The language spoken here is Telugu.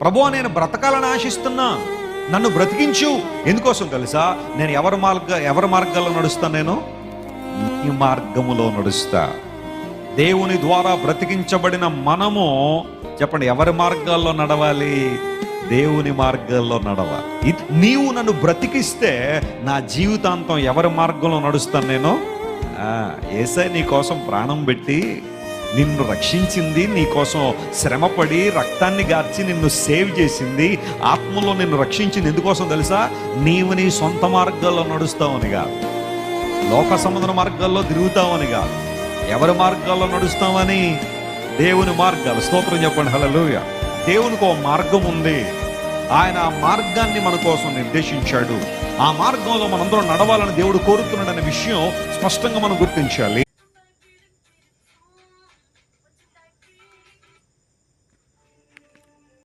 ప్రభువా నేను బ్రతకాలని ఆశిస్తున్నా, నన్ను బ్రతికించు. ఎందుకోసం తెలుసా? నేను ఎవరి మార్గాల్లో నడుస్తాను? నేను నీ మార్గములో నడుస్తా. దేవుని ద్వారా బ్రతికించబడిన మనము చెప్పండి, ఎవరి మార్గాల్లో నడవాలి? దేవుని మార్గాల్లో నడవాలి. నీవు నన్ను బ్రతికిస్తే నా జీవితాంతం ఎవరి మార్గంలో నడుస్తాను నేను? యేసయ్య నీ కోసం ప్రాణం పెట్టి నిన్ను రక్షించింది, నీకోసం శ్రమపడి రక్తాన్ని గార్చి నిన్ను సేవ్ చేసింది, ఆత్మలో నిన్ను రక్షించింది. ఎందుకోసం తెలుసా? నీవు నీ సొంత మార్గాల్లో నడుస్తావనిగా, లోక సంబంధ మార్గాల్లో తిరుగుతావనిగా. ఎవరి మార్గాల్లో నడుస్తామని? దేవుని మార్గాలు. స్తోత్రం చెప్పండి, హల్లెలూయా. దేవునికి ఒక మార్గం ఉంది. ఆయన ఆ మార్గాన్ని మన కోసం నిర్దేశించాడు. ఆ మార్గంలో మనందరం నడవాలని దేవుడు కోరుతున్నాడనే విషయం స్పష్టంగా మనం గుర్తించాలి.